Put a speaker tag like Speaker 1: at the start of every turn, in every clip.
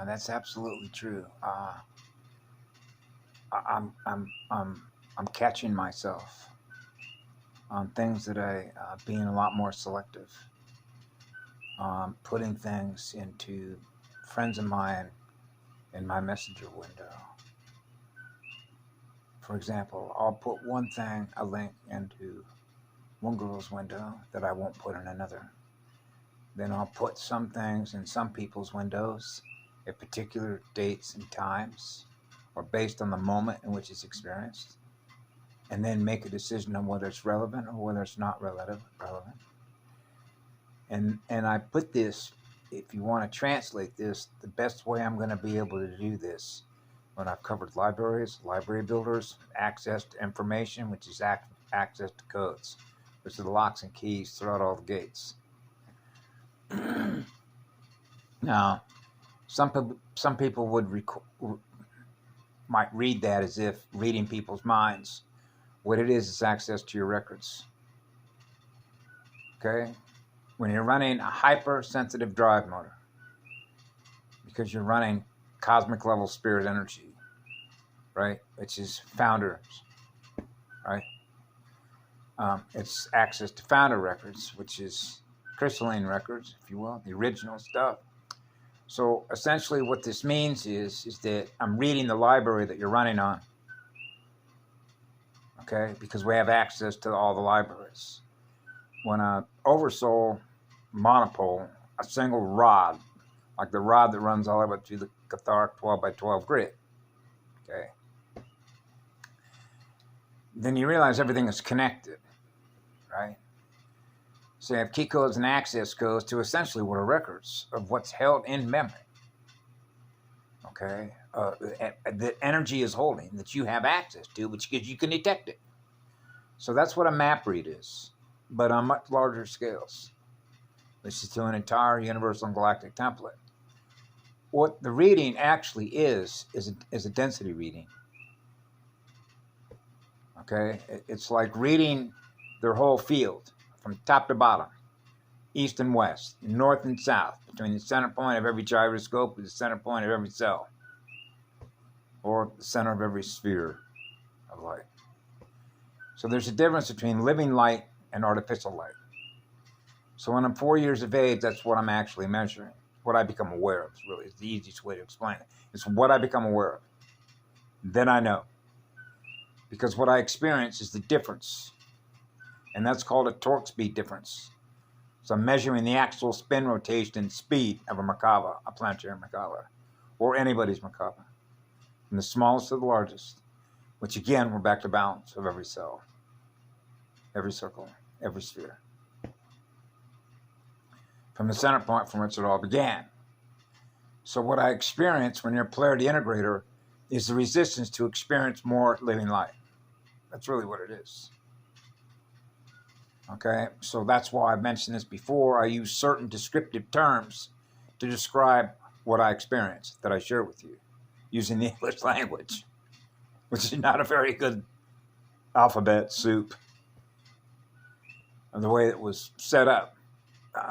Speaker 1: That's absolutely true. I'm catching myself on things that being a lot more selective, putting things into friends of mine in my messenger window. For example, I'll put one thing, a link into one girl's window that I won't put in another. Then I'll put some things in some people's windows at particular dates and times, or based on the moment in which it's experienced, and then make a decision on whether it's relevant or whether it's not relevant. And I put this, if you want to translate this, the best way I'm going to be able to do this when I've covered libraries, library builders, access to information, which is access to codes, which are the locks and keys throughout all the gates. Now, some people might read that as if reading people's minds. What it is access to your records. Okay? When you're running a hypersensitive drive motor, because you're running cosmic level spirit energy, right? Which is founders, right? It's access to founder records, which is crystalline records, if you will, the original stuff. So essentially what this means is that I'm reading the library that you're running on, okay? Because we have access to all the libraries. When an oversoul monopole, a single rod, like the rod that runs all the way through the Catharic 12 by 12 grid, okay? Then you realize everything is connected, right? So you have key codes and access codes to essentially what are records of what's held in memory, okay? That energy is holding, that you have access to, which gives you can detect it. So that's what a map read is, but on much larger scales. This is to an entire universal and galactic template. What the reading actually is a density reading. Okay? It's like reading their whole field from top to bottom, east and west, north and south, between the center point of every gyroscope and the center point of every cell, or the center of every sphere of light. So there's a difference between living light and artificial light. So when I'm 4 years of age, that's what I'm actually measuring. What I become aware of really is the easiest way to explain it. It's what I become aware of. Then I know. Because what I experience is the difference. And that's called a torque speed difference. So I'm measuring the actual spin rotation and speed of a Merkaba, a planetary Merkaba, or anybody's Merkaba, from the smallest to the largest, which again, we're back to balance of every cell, every circle, every sphere. From the center point from which it all began. So what I experience when you're a polarity integrator is the resistance to experience more living light. That's really what it is. Okay, so that's why I've mentioned this before. I use certain descriptive terms to describe what I experience that I share with you using the English language, which is not a very good alphabet soup of the way it was set up,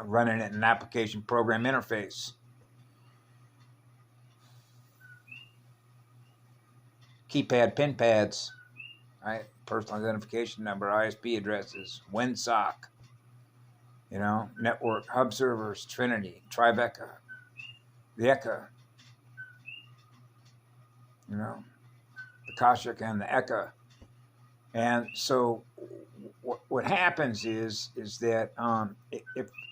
Speaker 1: running it in an application program interface. Keypad, pin pads, right? Personal identification number, ISP addresses, WinSock, network, hub servers, Trinity, Tribeca, the ECA, the Kashik and the ECA. And so what happens is that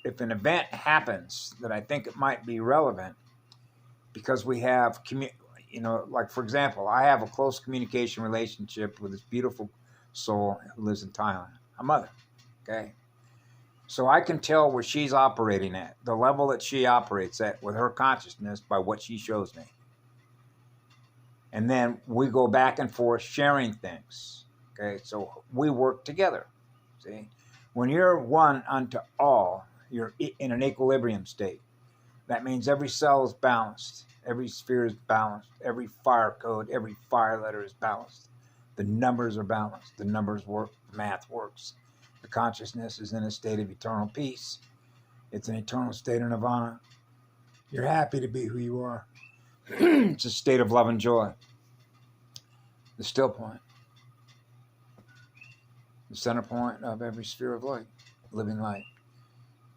Speaker 1: if an event happens that I think it might be relevant, because we have like for example, I have a close communication relationship with this beautiful soul who lives in Thailand, a mother, okay? So I can tell where she's operating at, the level that she operates at with her consciousness by what she shows me. And then we go back and forth sharing things, okay? So we work together, see? When you're one unto all, you're in an equilibrium state. That means every cell is balanced. Every sphere is balanced. Every fire code, every fire letter is balanced. The numbers are balanced. The numbers work. The math works. The consciousness is in a state of eternal peace. It's an eternal state of nirvana. You're happy to be who you are. It's a state of love and joy. The still point. The center point of every sphere of light, living light.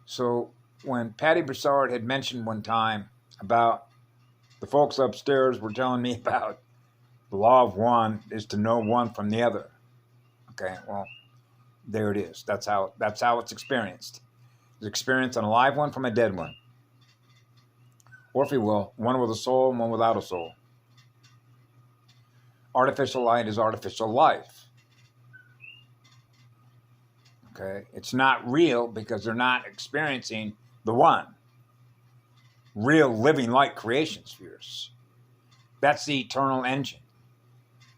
Speaker 1: So when Patty Broussard had mentioned one time about the folks upstairs were telling me about the law of one is to know one from the other. Okay, well, there it is. That's how it's experienced. It's experienced an alive one from a dead one. Or if you will, one with a soul and one without a soul. Artificial light is artificial life. Okay, it's not real because they're not experiencing the one. Real living light creation spheres. That's the eternal engine.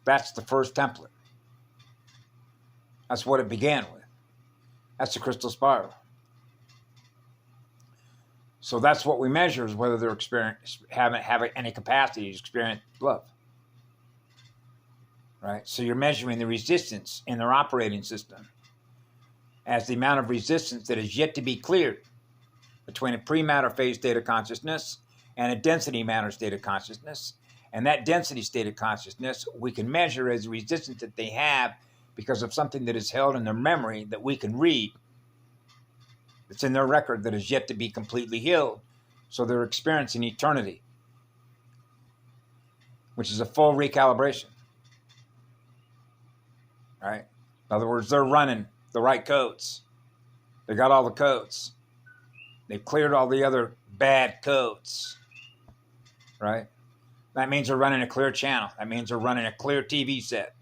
Speaker 1: That's the first template. That's what it began with. That's the crystal spiral. So that's what we measure, is whether they're having any capacity to experience love. Right? So you're measuring the resistance in their operating system as the amount of resistance that is yet to be cleared between a pre-matter phase state of consciousness and a density matter state of consciousness. And that density state of consciousness we can measure as the resistance that they have because of something that is held in their memory that we can read. It's in their record that is yet to be completely healed. So they're experiencing eternity, which is a full recalibration. Right? In other words, they're running the right codes. They got all the codes. They've cleared all the other bad codes. Right? That means they're running a clear channel. That means they're running a clear TV set.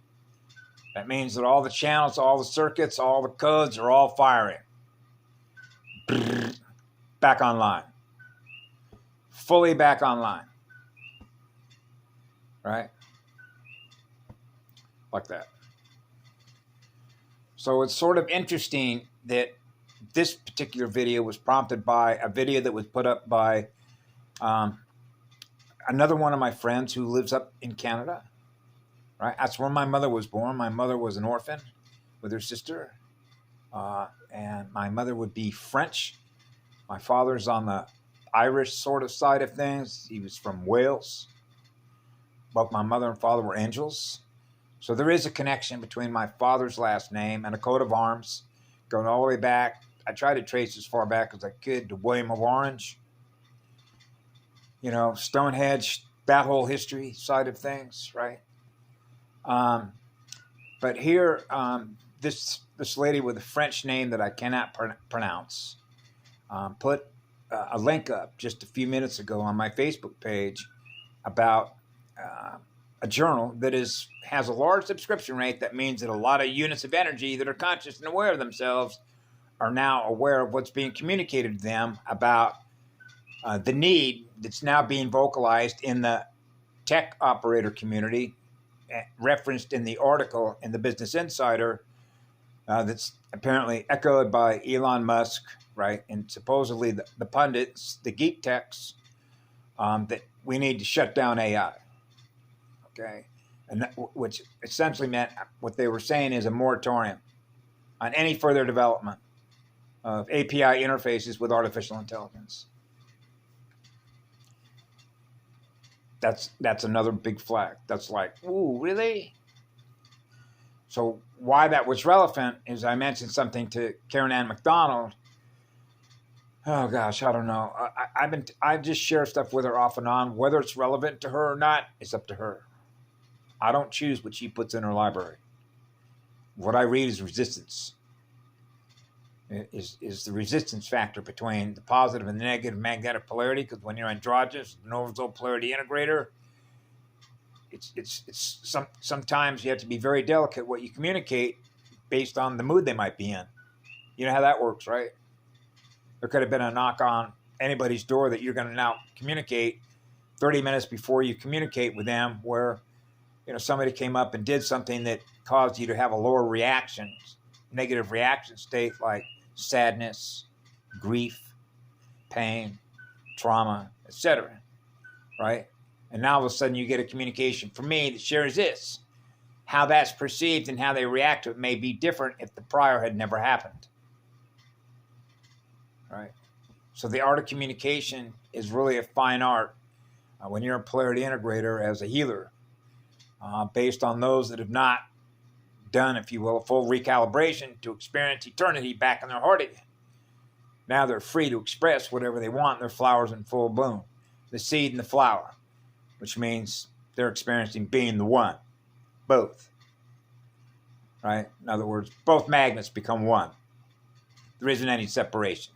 Speaker 1: That means that all the channels, all the circuits, all the codes are all firing. Back online. Fully back online. Right? Like that. So it's sort of interesting that this particular video was prompted by a video that was put up by another one of my friends who lives up in Canada. Right? That's where my mother was born. My mother was an orphan with her sister. And my mother would be French. My father's on the Irish sort of side of things. He was from Wales. Both my mother and father were angels. So there is a connection between my father's last name and a coat of arms going all the way back. I tried to trace as far back as I could to William of Orange. You know, Stonehenge, that whole history side of things, right? But here, this lady with a French name that I cannot pronounce put a link up just a few minutes ago on my Facebook page about a journal that has a large subscription rate. That means that a lot of units of energy that are conscious and aware of themselves are now aware of what's being communicated to them about the need that's now being vocalized in the tech operator community, referenced in the article in the Business Insider, that's apparently echoed by Elon Musk, right? And supposedly the pundits, the geek techs, that we need to shut down AI. Okay, and which essentially meant what they were saying is a moratorium on any further development of API interfaces with artificial intelligence. That's another big flag. That's like, ooh, really? So why that was relevant is I mentioned something to Karen Ann McDonald. Oh gosh, I don't know. I just share stuff with her off and on. Whether it's relevant to her or not, it's up to her. I don't choose what she puts in her library. What I read is resistance. Is the resistance factor between the positive and the negative magnetic polarity, because when you're androgynous, an orbital polarity integrator, sometimes you have to be very delicate what you communicate based on the mood they might be in. You know how that works, right? There could have been a knock on anybody's door that you're going to now communicate 30 minutes before you communicate with them, where somebody came up and did something that caused you to have a lower reaction, negative reaction state, like sadness, grief, pain, trauma, etc. Right? And now all of a sudden you get a communication from me that shares this. How that's perceived and how they react to it may be different if the prior had never happened. Right? So the art of communication is really a fine art. when you're a polarity integrator as a healer, based on those that have not done, if you will, a full recalibration to experience eternity back in their heart again. Now they're free to express whatever they want. Their flowers in full bloom, the seed and the flower, which means they're experiencing being the one, both. Right? In other words, both magnets become one. There isn't any separation.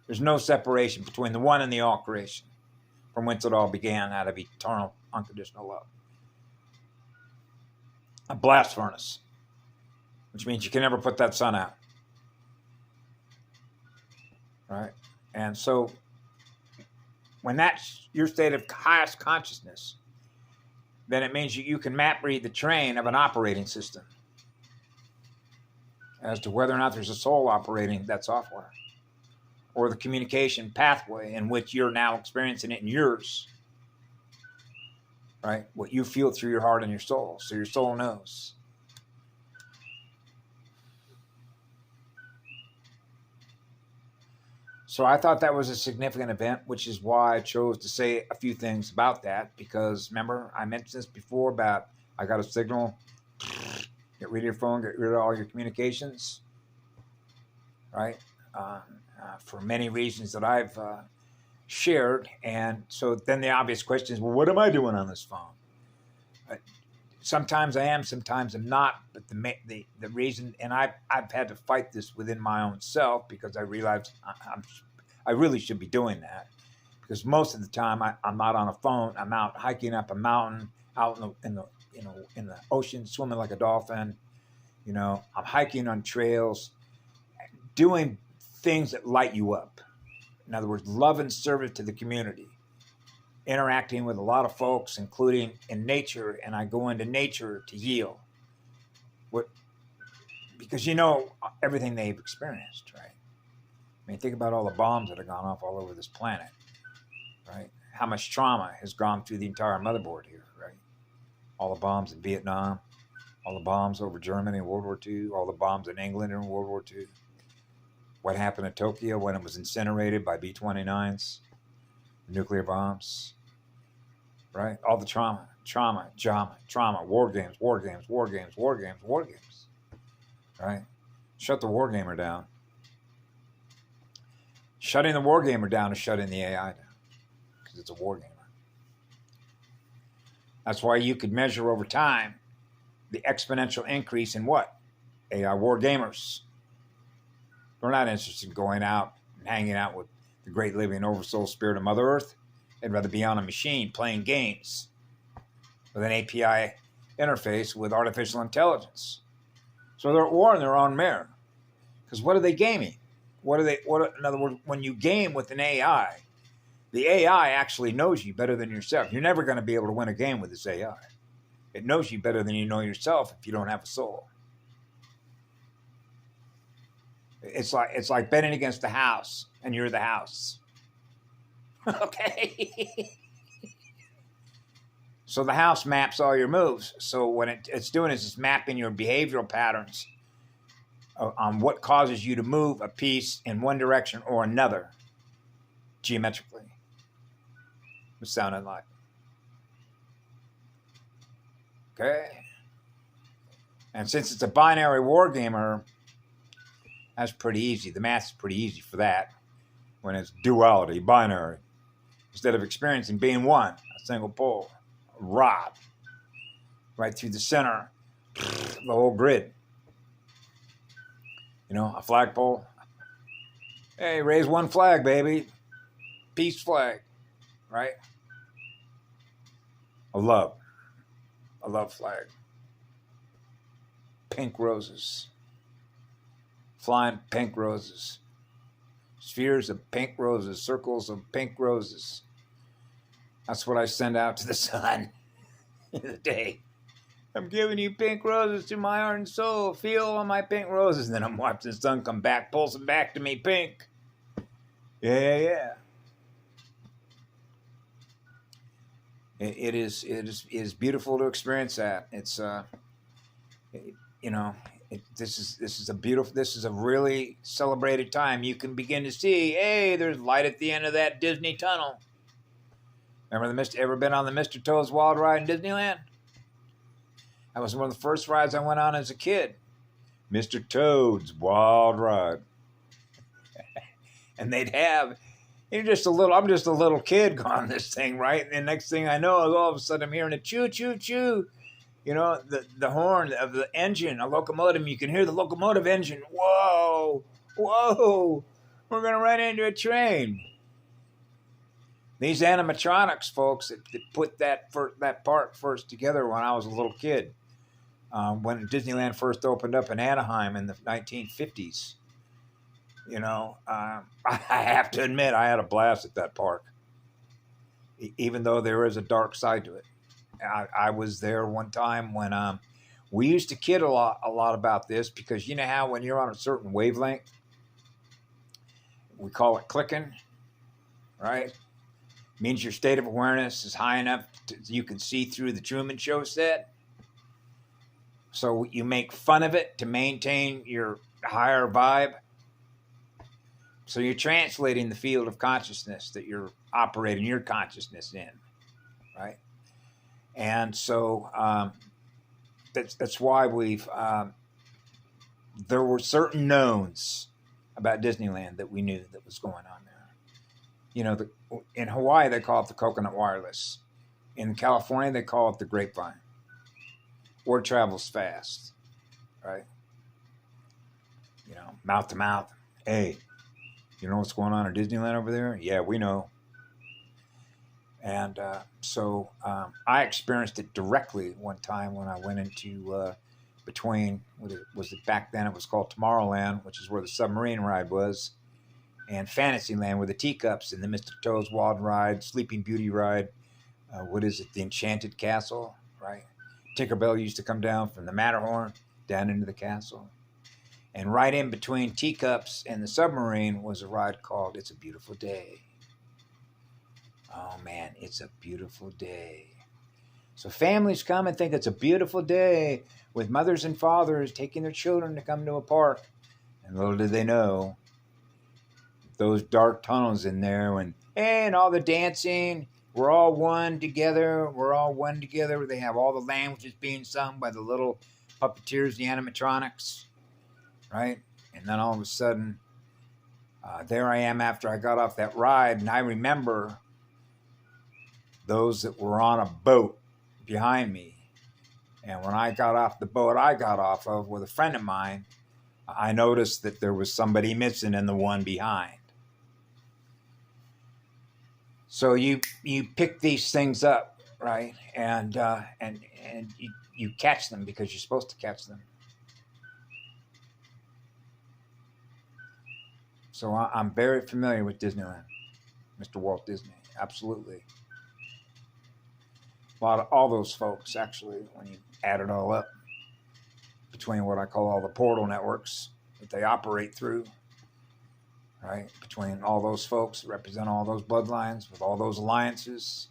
Speaker 1: There's no separation between the one and the all creation, from whence it all began, out of eternal, unconditional love. A blast furnace, which means you can never put that sun out. Right? And so when that's your state of highest consciousness, then it means you can map read the terrain of an operating system as to whether or not there's a soul operating that software, or the communication pathway in which you're now experiencing it in yours. Right? What you feel through your heart and your soul. So your soul knows. So I thought that was a significant event, which is why I chose to say a few things about that. Because remember, I mentioned this before about I got a signal. Get rid of your phone, get rid of all your communications. Right? For many reasons that I've shared. And so then the obvious question is, well, what am I doing on this phone? Sometimes I am, sometimes I'm not. But the reason, and I've had to fight this within my own self, because I realized I really should be doing that. Because most of the time I'm not on a phone. I'm out hiking up a mountain, out in the ocean, swimming like a dolphin. I'm hiking on trails, doing things that light you up. In other words, love and service to the community. Interacting with a lot of folks, including in nature, and I go into nature to heal. Because everything they've experienced, right? I mean, think about all the bombs that have gone off all over this planet, right? How much trauma has gone through the entire motherboard here, right? All the bombs in Vietnam, all the bombs over Germany in World War II, all the bombs in England in World War II. What happened in Tokyo when it was incinerated by B-29s, nuclear bombs, right? All the trauma, war games, right? Shut the war gamer down. Shutting the war gamer down is shutting the AI down, because it's a war gamer. That's why you could measure over time the exponential increase in what? AI war gamers. They're not interested in going out and hanging out with the great living oversoul spirit of Mother Earth. They'd rather be on a machine playing games with an API interface with artificial intelligence. So they're at war in their own mirror. Because what are they gaming? In other words, when you game with an AI, the AI actually knows you better than yourself. You're never going to be able to win a game with this AI. It knows you better than you know yourself if you don't have a soul. It's like betting against the house, and you're the house. Okay. So the house maps all your moves. So what it's doing is it's mapping your behavioral patterns on what causes you to move a piece in one direction or another, geometrically. It sounded like. Okay. And since it's a binary war gamer, that's pretty easy. The math is pretty easy for that. When it's duality, binary. Instead of experiencing being one, a single pole, a rod, right through the center, the whole grid. A flagpole. Hey, raise one flag, baby. Peace flag, right? A love flag. Pink roses. Flying pink roses. Spheres of pink roses. Circles of pink roses. That's what I send out to the sun in the day. I'm giving you pink roses to my heart and soul. Feel all my pink roses. And then I'm watching the sun come back, pulls them back to me pink. Yeah. It is beautiful to experience that. It's this is a really celebrated time. You can begin to see, hey, there's light at the end of that Disney tunnel. Remember ever been on the Mr. Toad's Wild Ride in Disneyland? That was one of the first rides I went on as a kid. Mr. Toad's Wild Ride. And they'd have, I'm just a little kid going on this thing, right? And the next thing I know, all of a sudden I'm hearing a choo, choo, choo. You know, the horn of the engine, a locomotive. You can hear the locomotive engine. Whoa, whoa, we're going to run into a train. These animatronics, folks, that put that park first together when I was a little kid. When Disneyland first opened up in Anaheim in the 1950s. You know, I have to admit, I had a blast at that park, even though there is a dark side to it. I was there one time when we used to kid a lot about this, because you know how when you're on a certain wavelength, we call it clicking, right? It means your state of awareness is high enough you can see through the Truman Show set. So you make fun of it to maintain your higher vibe. So you're translating the field of consciousness that you're operating your consciousness in, right? And so that's why there were certain knowns about Disneyland that we knew that was going on there. You know, in Hawaii, they call it the coconut wireless. In California, they call it the grapevine. Word travels fast, right? You know, mouth to mouth. Hey, you know what's going on in Disneyland over there? Yeah, we know. And so I experienced it directly one time when I went into between, back then it was called Tomorrowland, which is where the submarine ride was, and Fantasyland, where the teacups and the Mr. Toad's Wild Ride, Sleeping Beauty ride, the Enchanted Castle, right? Tinkerbell used to come down from the Matterhorn down into the castle. And right in between Teacups and the submarine was a ride called It's a Beautiful Day. Oh man, it's a beautiful day. So families come and think it's a beautiful day with mothers and fathers taking their children to come to a park. And little do they know, those dark tunnels in there and all the dancing, we're all one together. We're all one together. They have all the languages being sung by the little puppeteers, the animatronics, right? And then all of a sudden, there I am after I got off that ride, and I remember those that were on a boat behind me. And when I got off the boat I got off of with a friend of mine, I noticed that there was somebody missing in the one behind. So you pick these things up, right? And you catch them because you're supposed to catch them. So I'm very familiar with Disneyland, Mr. Walt Disney, absolutely. A lot of all those folks, actually, when you add it all up, between what I call all the portal networks that they operate through, right? Between all those folks that represent all those bloodlines with all those alliances,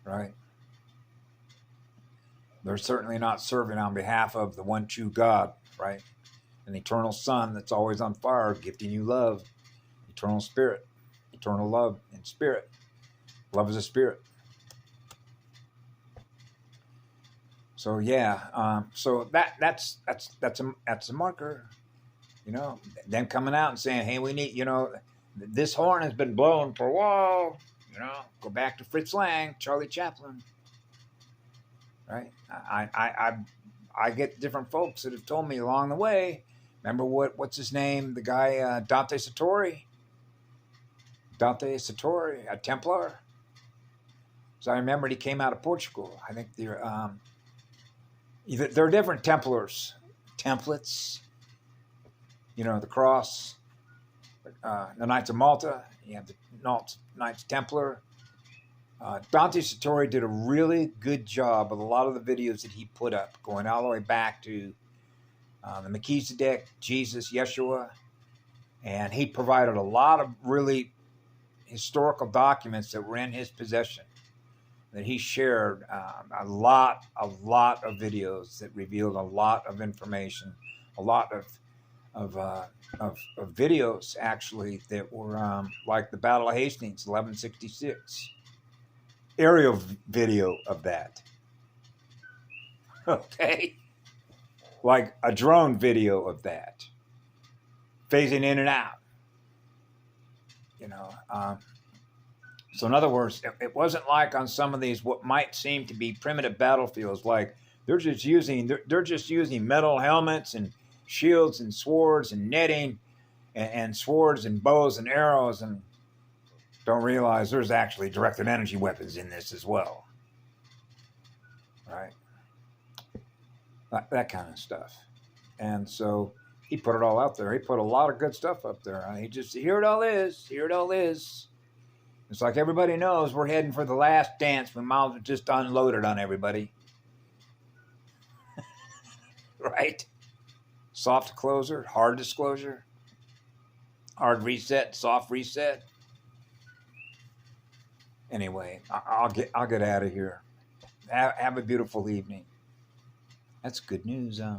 Speaker 1: right? They're certainly not serving on behalf of the one true God, right? An eternal sun that's always on fire, gifting you love, eternal spirit, eternal love and spirit. Love is a spirit. So yeah, so that's a marker. You know, them coming out and saying, hey, we need, you know, this horn has been blown for a while. You know, go back to Fritz Lang, Charlie Chaplin. Right? I get different folks that have told me along the way. Remember what's his name? The guy, Dante Sartori, a Templar. So I remembered he came out of Portugal. I think they're different Templars, templates. You know, the cross, the Knights of Malta. You have the Knights Templar. Dante Sartori did a really good job of a lot of the videos that he put up, going all the way back to the Melchizedek, Jesus, Yeshua. And he provided a lot of really historical documents that were in his possession that he shared, a lot of videos that revealed a lot of information, a lot of videos actually that were like the Battle of Hastings, 1166, aerial video of that. Okay. Like a drone video of that. Phasing in and out. You know, so in other words, it wasn't like on some of these what might seem to be primitive battlefields, like they're just using metal helmets and shields and swords and netting and swords and bows and arrows, and don't realize there's actually directed energy weapons in this as well, right? That kind of stuff. And so he put it all out there. He put a lot of good stuff up there. He just, here it all is. Here it all is. It's like everybody knows we're heading for the last dance. We might as well just unload it on everybody. Right? Soft closure, hard disclosure, hard reset, soft reset. Anyway, I'll get out of here. Have a beautiful evening. That's good news, huh?